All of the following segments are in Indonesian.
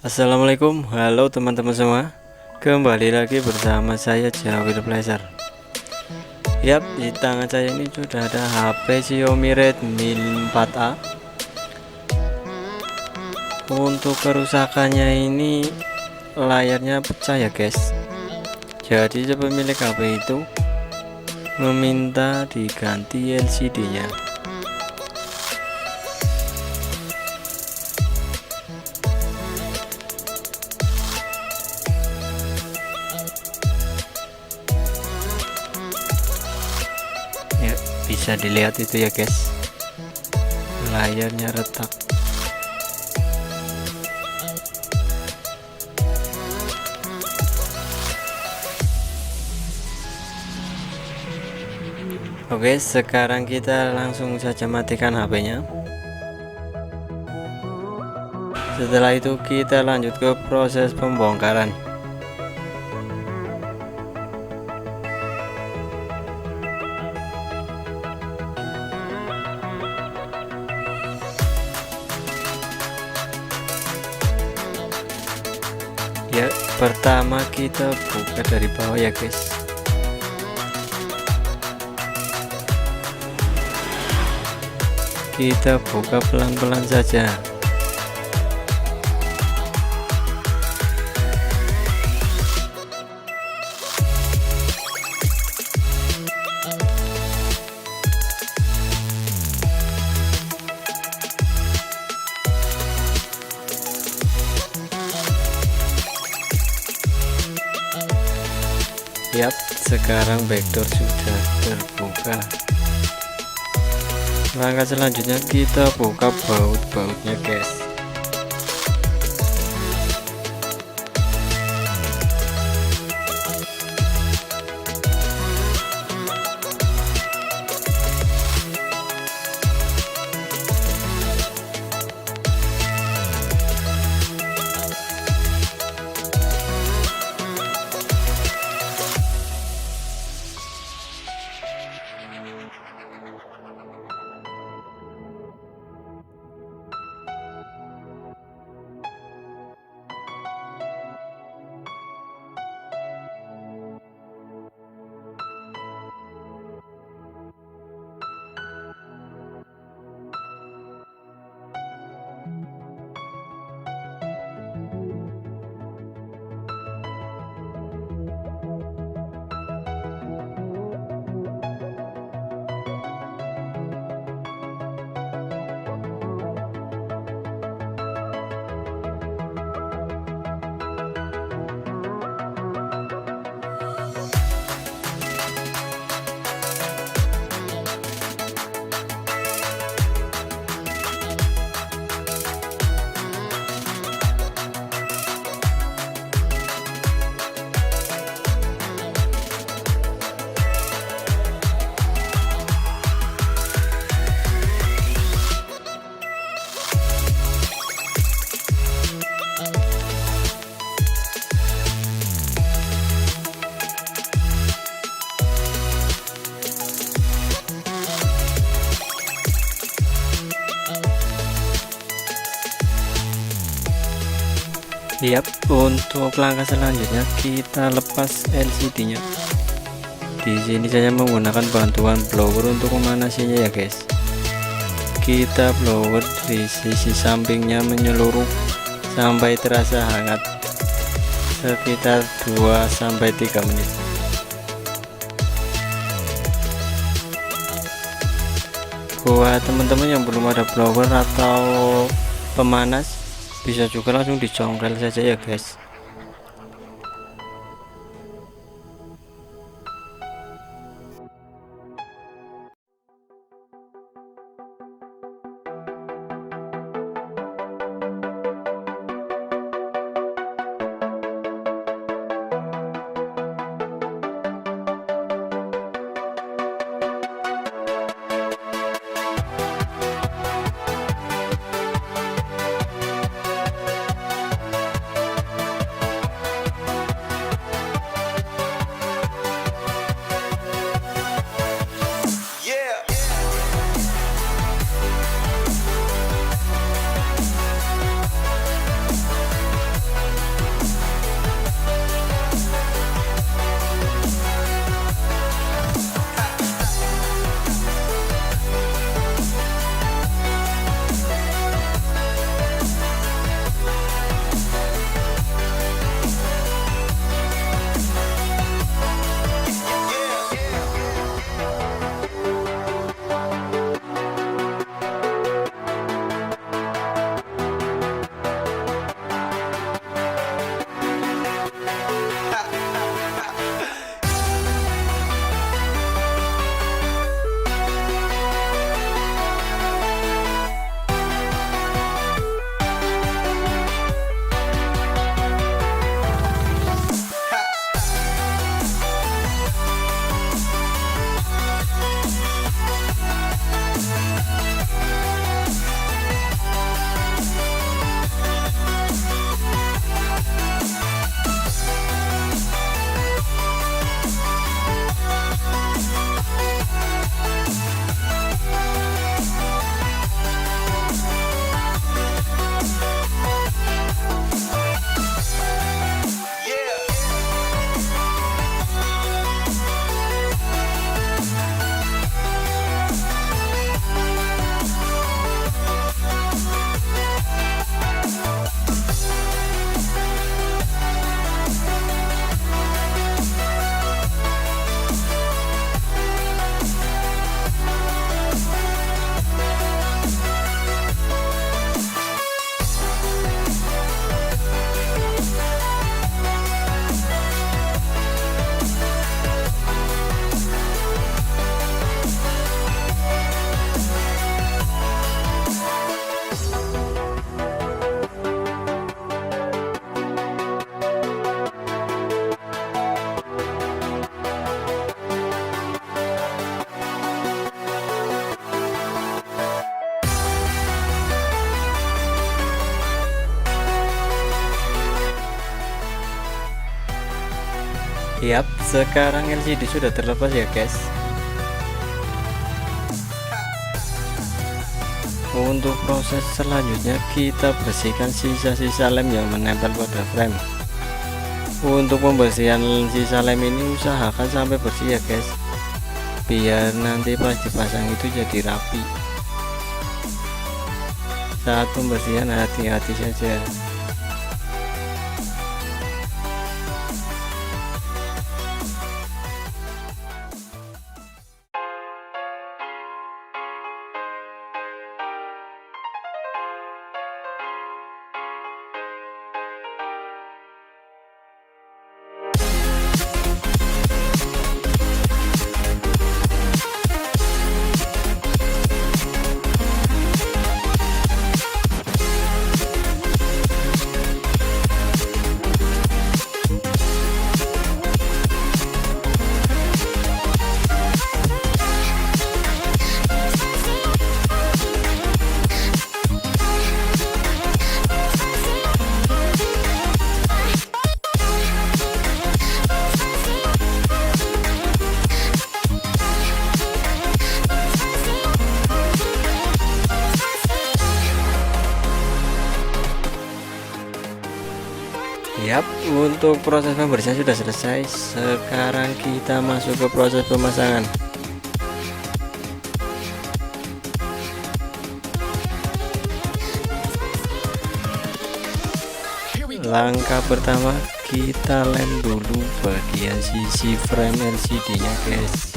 Assalamualaikum, halo teman-teman semua. Kembali lagi bersama saya Jawir Pleasure. Yap, di tangan saya ini sudah ada HP Xiaomi Redmi 4A. Untuk kerusakannya ini layarnya pecah ya guys. Jadi pemilik HP itu meminta diganti LCD-nya. Ya, bisa dilihat itu ya guys, layarnya retak. Oke, sekarang kita langsung saja matikan HP-nya. Setelah itu kita lanjut ke proses pembongkaran. Ya, pertama kita buka dari bawah ya guys. Kita buka pelan-pelan saja. Yap, sekarang backdoor sudah terbuka. Langkah selanjutnya kita buka baut-bautnya guys. Yap, untuk langkah selanjutnya kita lepas LCD-nya. Di sini saya menggunakan bantuan blower untuk memanasinya ya guys. Kita blower di sisi sampingnya menyeluruh sampai terasa hangat sekitar 2-3 menit. Buat teman-teman yang belum ada blower atau pemanas, bisa juga langsung dicongkel saja ya guys. Yap, sekarang LCD sudah terlepas ya guys. Untuk proses selanjutnya kita bersihkan sisa-sisa lem yang menempel pada frame. Untuk pembersihan sisa lem ini usahakan sampai bersih ya guys, biar nanti pas dipasang itu jadi rapi. Saat pembersihan hati-hati saja. Yap, untuk proses pembersihan sudah selesai. Sekarang kita masuk ke proses pemasangan. Langkah pertama, kita lem dulu bagian sisi frame LCD nya guys.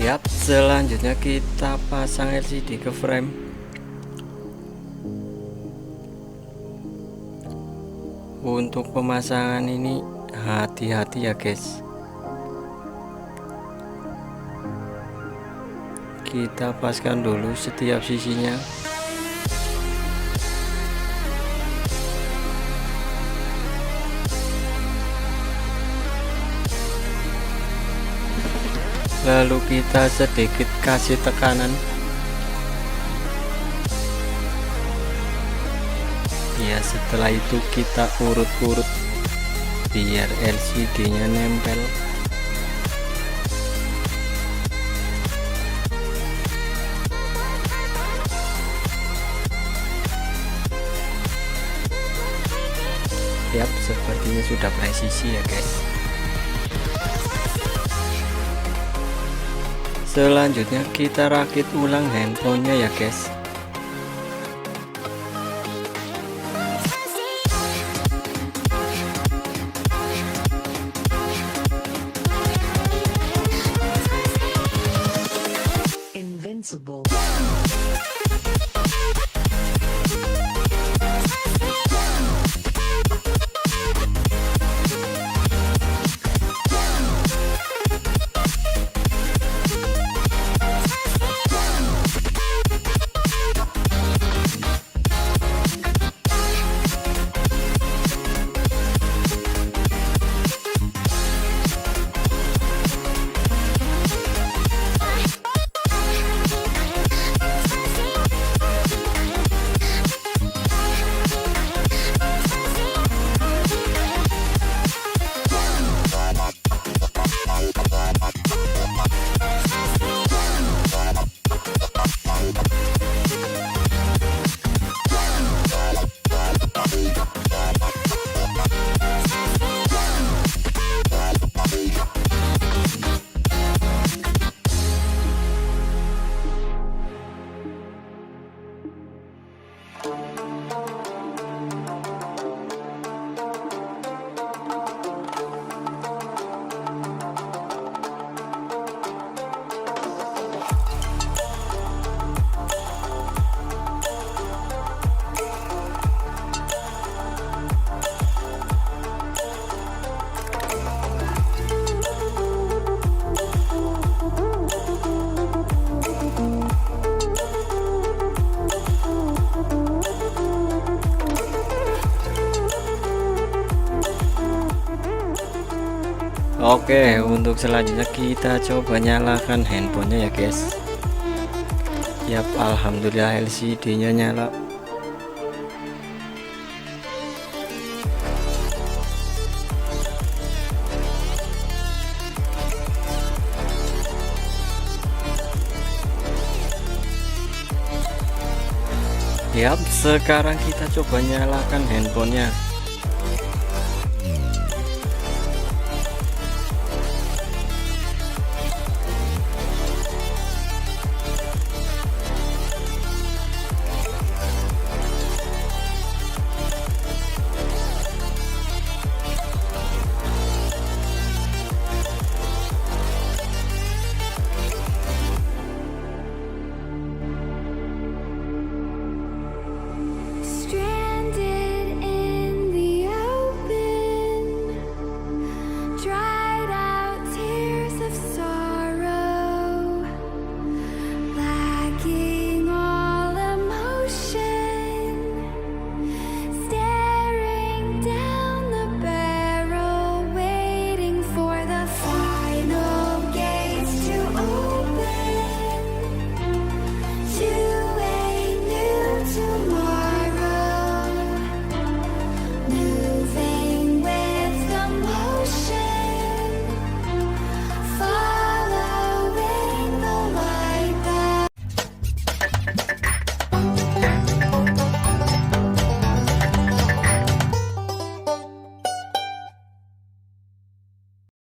Yap, selanjutnya kita pasang LCD ke frame. Untuk pemasangan ini hati-hati ya guys. Kita paskan dulu setiap sisinya. Lalu kita sedikit kasih tekanan. Ya, setelah itu kita urut-urut biar LCD nya nempel. Yap, sepertinya sudah presisi ya guys. Selanjutnya kita rakit ulang handphonenya ya guys. Invincible. Oke, untuk selanjutnya kita coba nyalakan handphonenya ya guys. Yap, alhamdulillah LCD-nya nyala. Yap, sekarang kita coba nyalakan handphonenya.